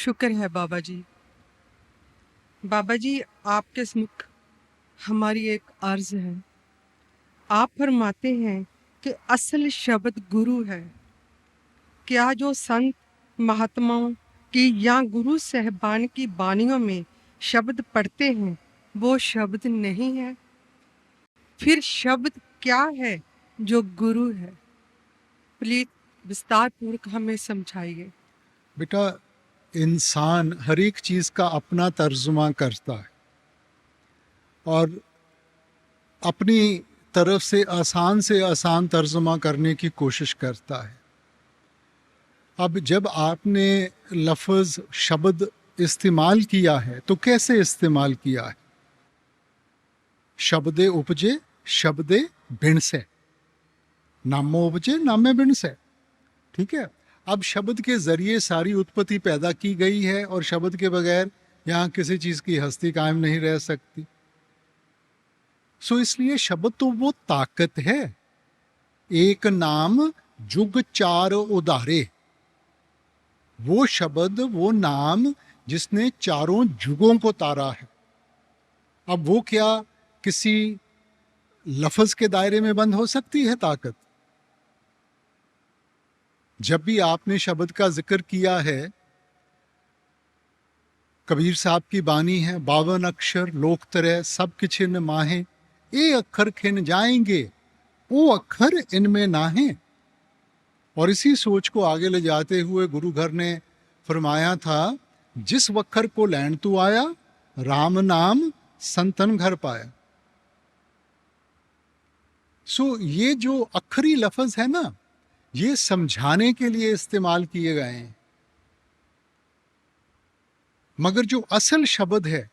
शुक्र है बाबा जी। बाबा जी, आपके समुख हमारी एक अर्ज है। आप फरमाते हैं कि असल शब्द गुरु है। क्या जो संत महात्माओं की या गुरु साहबान की बानियों में शब्द पढ़ते हैं वो शब्द नहीं है? फिर शब्द क्या है जो गुरु है? प्लीज विस्तार पूर्वक हमें समझाइए। बेटा, इंसान हर एक चीज़ का अपना तर्जुमा करता है और अपनी तरफ से आसान तर्जुमा करने की कोशिश करता है। अब जब आपने लफ्ज़ शब्द इस्तेमाल किया है तो कैसे इस्तेमाल किया है? शब्दे उपजे शब्दे भिणसे, नामो उपजे नामे भिणसे। ठीक है। अब शब्द के जरिए सारी उत्पत्ति पैदा की गई है और शब्द के बगैर यहाँ किसी चीज की हस्ती कायम नहीं रह सकती। सो इसलिए शब्द तो वो ताकत है। एक नाम जुग चार उदारे, वो शब्द वो नाम जिसने चारों जुगों को तारा है। अब वो क्या किसी लफ्ज के दायरे में बंद हो सकती है ताकत? जब भी आपने शब्द का जिक्र किया है, कबीर साहब की बानी है, 52 अक्षर लोक तरह सब किछिन माहे, ए अक्षर खिन जाएंगे वो अक्षर इनमें नाहे। और इसी सोच को आगे ले जाते हुए गुरु घर ने फरमाया था, जिस वक्खर को लैंड तू आया, राम नाम संतन घर पाया। सो ये जो अखरी लफ्ज है ना, ये समझाने के लिए इस्तेमाल किए गए हैं, मगर जो असल शब्द है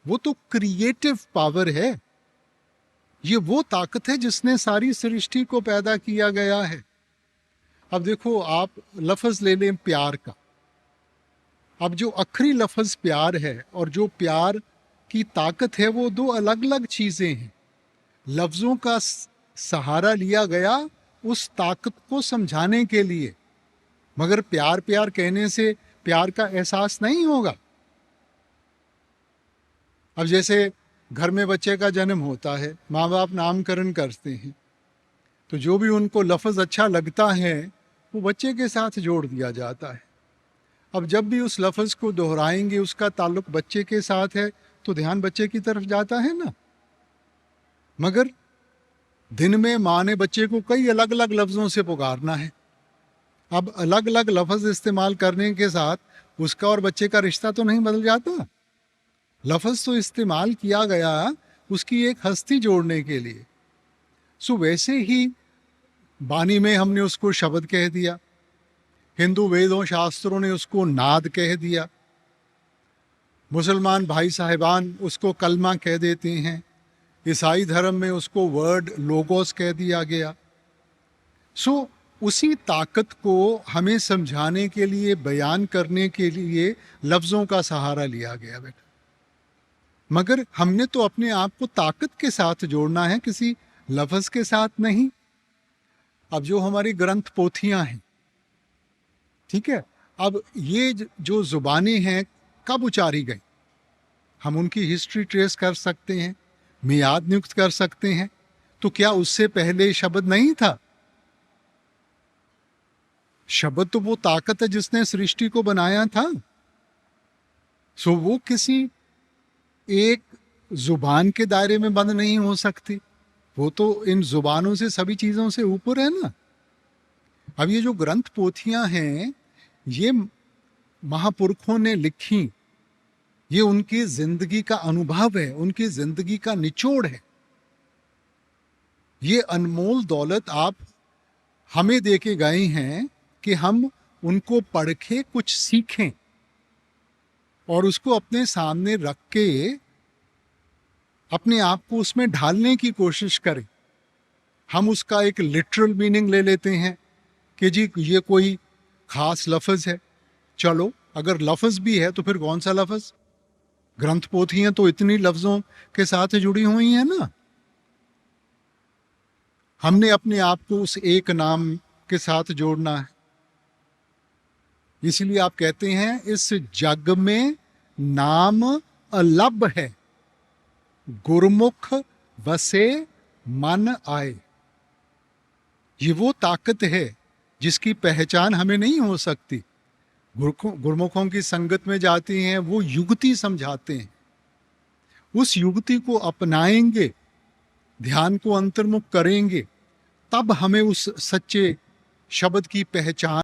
वो तो क्रिएटिव पावर है। ये वो ताकत है जिसने सारी सृष्टि को पैदा किया गया है। अब देखो, आप लफ्ज ले लें प्यार का। अब जो आखिरी लफ्ज प्यार है और जो प्यार की ताकत है, वो दो अलग अलग चीजें हैं। लफ्जों का सहारा लिया गया उस ताकत को समझाने के लिए, मगर प्यार प्यार कहने से प्यार का एहसास नहीं होगा। अब जैसे घर में बच्चे का जन्म होता है, माँ बाप नामकरण करते हैं, तो जो भी उनको लफ्ज़ अच्छा लगता है वो बच्चे के साथ जोड़ दिया जाता है। अब जब भी उस लफ्ज़ को दोहराएंगे, उसका ताल्लुक बच्चे के साथ है, तो ध्यान बच्चे की तरफ जाता है ना। मगर दिन में माँ ने बच्चे को कई अलग अलग लफ्ज़ों से पुकारना है। अब अलग अलग लफ्ज़ इस्तेमाल करने के साथ उसका और बच्चे का रिश्ता तो नहीं बदल जाता। लफ्ज़ तो इस्तेमाल किया गया उसकी एक हस्ती जोड़ने के लिए। सो वैसे ही बानी में हमने उसको शब्द कह दिया, हिंदू वेदों शास्त्रों ने उसको नाद कह दिया, मुसलमान भाई साहिबान उसको कलमा कह देते हैं, ईसाई धर्म में उसको वर्ड लोगोस कह दिया गया। सो उसी ताकत को हमें समझाने के लिए, बयान करने के लिए लफ्ज़ों का सहारा लिया गया बेटा। मगर हमने तो अपने आप को ताकत के साथ जोड़ना है, किसी लफ्ज़ के साथ नहीं। अब जो हमारी ग्रंथ पोथियां हैं, ठीक है, अब ये जो जुबानें हैं कब उचारी गई, हम उनकी हिस्ट्री ट्रेस कर सकते हैं, मियाद नियुक्त कर सकते हैं। तो क्या उससे पहले शब्द नहीं था? शब्द तो वो ताकत है जिसने सृष्टि को बनाया था। सो वो किसी एक जुबान के दायरे में बंद नहीं हो सकती, वो तो इन जुबानों से, सभी चीजों से ऊपर है ना। अब ये जो ग्रंथ पोथियां हैं, ये महापुरुषों ने लिखी, ये उनकी जिंदगी का अनुभव है, उनकी जिंदगी का निचोड़ है। ये अनमोल दौलत आप हमें दे के गए हैं कि हम उनको पढ़ के कुछ सीखें और उसको अपने सामने रख के अपने आप को उसमें ढालने की कोशिश करें। हम उसका एक लिटरल मीनिंग ले लेते हैं कि जी ये कोई खास लफ्ज़ है। चलो, अगर लफ्ज़ भी है तो फिर कौन सा लफ्ज़? ग्रंथ पोथियां तो इतनी लफ्ज़ों के साथ जुड़ी हुई हैं ना। हमने अपने आप को उस एक नाम के साथ जोड़ना है। इसलिए आप कहते हैं इस जग में नाम अलभ है, गुरमुख बसे मन आए। ये वो ताकत है जिसकी पहचान हमें नहीं हो सकती। गुरमुखों की संगत में जाते हैं, वो युक्ति समझाते हैं, उस युक्ति को अपनाएंगे, ध्यान को अंतर्मुख करेंगे, तब हमें उस सच्चे शब्द की पहचान